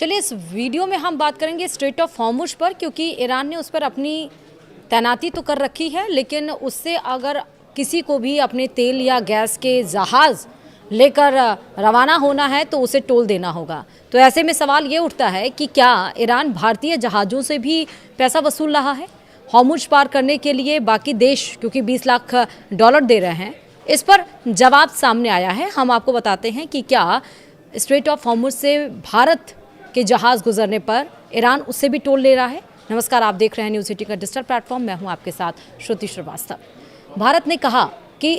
चलिए इस वीडियो में हम बात करेंगे स्ट्रेट ऑफ हॉर्मुज पर, क्योंकि ईरान ने उस पर अपनी तैनाती तो कर रखी है, लेकिन उससे अगर किसी को भी अपने तेल या गैस के जहाज़ लेकर रवाना होना है तो उसे टोल देना होगा। तो ऐसे में सवाल ये उठता है कि क्या ईरान भारतीय जहाज़ों से भी पैसा वसूल रहा है हॉर्मुज पार करने के लिए? बाकी देश क्योंकि 20 लाख डॉलर दे रहे हैं, इस पर जवाब सामने आया है। हम आपको बताते हैं कि क्या स्ट्रेट ऑफ हॉर्मुज से भारत के जहाज़ गुजरने पर ईरान उससे भी टोल ले रहा है। नमस्कार, आप देख रहे हैं न्यूज़ सिटी का डिजिटल प्लेटफॉर्म। मैं हूं आपके साथ श्रुति श्रीवास्तव। भारत ने कहा कि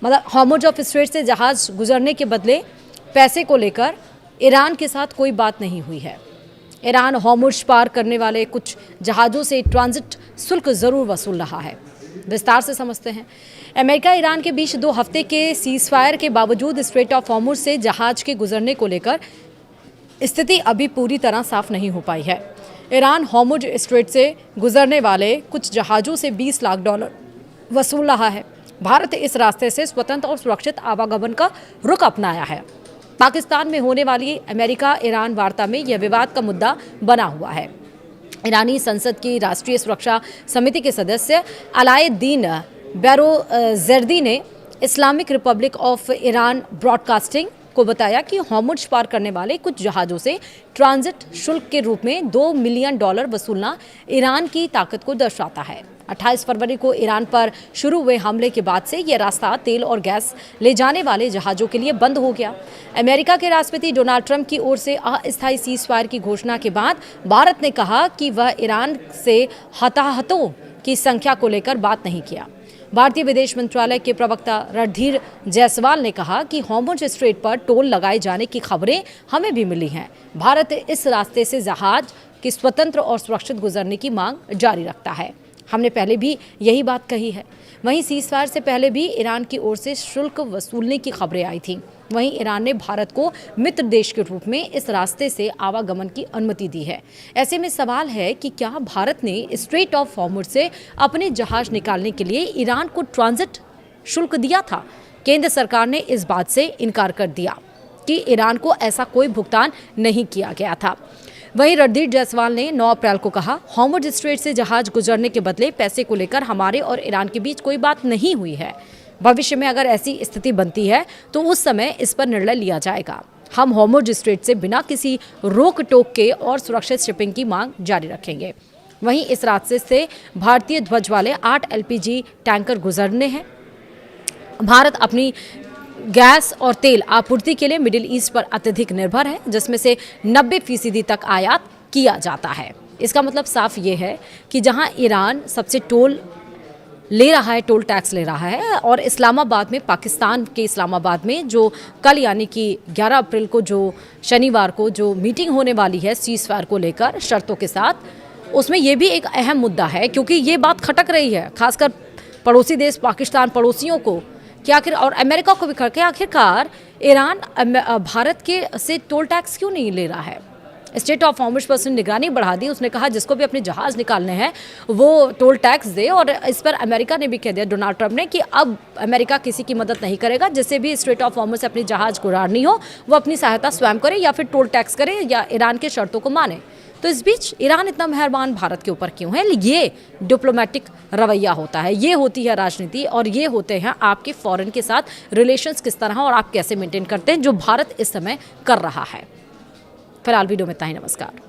हॉर्मुज ऑफ स्ट्रेट से जहाज़ गुजरने के बदले पैसे को लेकर ईरान के साथ कोई बात नहीं हुई है। ईरान हॉर्मुज पार करने वाले कुछ जहाज़ों से ट्रांजिट शुल्क ज़रूर वसूल रहा है। विस्तार से समझते हैं। अमेरिका ईरान के बीच 2 हफ्ते के सीज़फायर के बावजूद स्ट्रेट ऑफ हॉर्मुज से जहाज़ के गुजरने को लेकर स्थिति अभी पूरी तरह साफ नहीं हो पाई है। ईरान हॉर्मुज स्ट्रेट से गुजरने वाले कुछ जहाज़ों से 20 लाख डॉलर वसूल रहा है। भारत इस रास्ते से स्वतंत्र और सुरक्षित आवागमन का रुख अपनाया है। पाकिस्तान में होने वाली अमेरिका ईरान वार्ता में यह विवाद का मुद्दा बना हुआ है। ईरानी संसद की राष्ट्रीय सुरक्षा समिति के सदस्य अलाउद्दीन बैरोजर्दी ने Islamic Republic of Iran broadcasting को बताया कि हॉर्मुज पार करने वाले कुछ जहाज़ों से ट्रांजिट शुल्क के रूप में $2 मिलियन वसूलना ईरान की ताकत को दर्शाता है। 28 फरवरी को ईरान पर शुरू हुए हमले के बाद से यह रास्ता तेल और गैस ले जाने वाले जहाज़ों के लिए बंद हो गया। अमेरिका के राष्ट्रपति डोनाल्ड ट्रंप की ओर से अस्थायी सीज़फायर की घोषणा के बाद भारत ने कहा कि वह ईरान से हताहतों की संख्या को लेकर बात नहीं किया। भारतीय विदेश मंत्रालय के प्रवक्ता रणधीर जायसवाल ने कहा कि हॉर्मुज स्ट्रेट पर टोल लगाए जाने की खबरें हमें भी मिली हैं। भारत इस रास्ते से जहाज के स्वतंत्र और सुरक्षित गुजरने की मांग जारी रखता है। हमने पहले भी यही बात कही है। वहीं सीज़फायर से पहले भी ईरान की ओर से शुल्क वसूलने की खबरें आई थीं। वहीं ईरान ने भारत को मित्र देश के रूप में इस रास्ते से आवागमन की अनुमति दी है। ऐसे में सवाल है कि क्या भारत ने स्ट्रेट ऑफ हॉर्मुज से अपने जहाज निकालने के लिए ईरान को ट्रांजिट शुल्क दिया था? केंद्र सरकार ने इस बात से इनकार कर दिया कि ईरान को ऐसा कोई भुगतान नहीं किया गया था। वहीं रणधीर जायसवाल ने 9 अप्रैल को कहा, हॉर्मुज स्ट्रेट से जहाज गुजरने के बदले पैसे को लेकर हमारे और ईरान के बीच कोई बात नहीं हुई है। भविष्य में अगर ऐसी स्थिति बनती है तो उस समय इस पर निर्णय लिया जाएगा। हम हॉर्मुज स्ट्रेट से बिना किसी रोक टोक के और सुरक्षित शिपिंग की मांग जारी रखेंगे। वहीं इस रास्ते से भारतीय ध्वज वाले 8 LPG टैंकर गुजरने हैं। भारत अपनी गैस और तेल आपूर्ति के लिए मिडिल ईस्ट पर अत्यधिक निर्भर है, जिसमें से 90% तक आयात किया जाता है। इसका मतलब साफ ये है कि जहां ईरान सबसे टोल ले रहा है, टोल टैक्स ले रहा है, और इस्लामाबाद में, पाकिस्तान के इस्लामाबाद में जो कल यानी कि 11 अप्रैल को, जो शनिवार को जो मीटिंग होने वाली है सीज़फायर को लेकर शर्तों के साथ, उसमें ये भी एक अहम मुद्दा है, क्योंकि ये बात खटक रही है खासकर पड़ोसी देश पाकिस्तान, पड़ोसियों को कि आखिर, और अमेरिका को भी करके आखिरकार ईरान भारत के से टोल टैक्स क्यों नहीं ले रहा है। स्ट्रेट ऑफ हॉर्मुज पर उसने निगरानी बढ़ा दी। उसने कहा जिसको भी अपने जहाज़ निकालने हैं वो टोल टैक्स दे, और इस पर अमेरिका ने भी कह दिया, डोनाल्ड ट्रंप ने, कि अब अमेरिका किसी की मदद नहीं करेगा। जिससे भी स्ट्रेट ऑफ हॉर्मुज से अपनी जहाज़ गुजारनी हो वो अपनी सहायता स्वयं करे या फिर टोल टैक्स करे या ईरान के शर्तों को माने। तो इस बीच ईरान इतना मेहरबान भारत के ऊपर क्यों है? ये डिप्लोमेटिक रवैया होता है, ये होती है राजनीति, और ये होते हैं आपके फॉरेन के साथ रिलेशंस किस तरह और आप कैसे मेंटेन करते हैं, जो भारत इस समय कर रहा है। फिलहाल वीडियो में इतना ही। नमस्कार।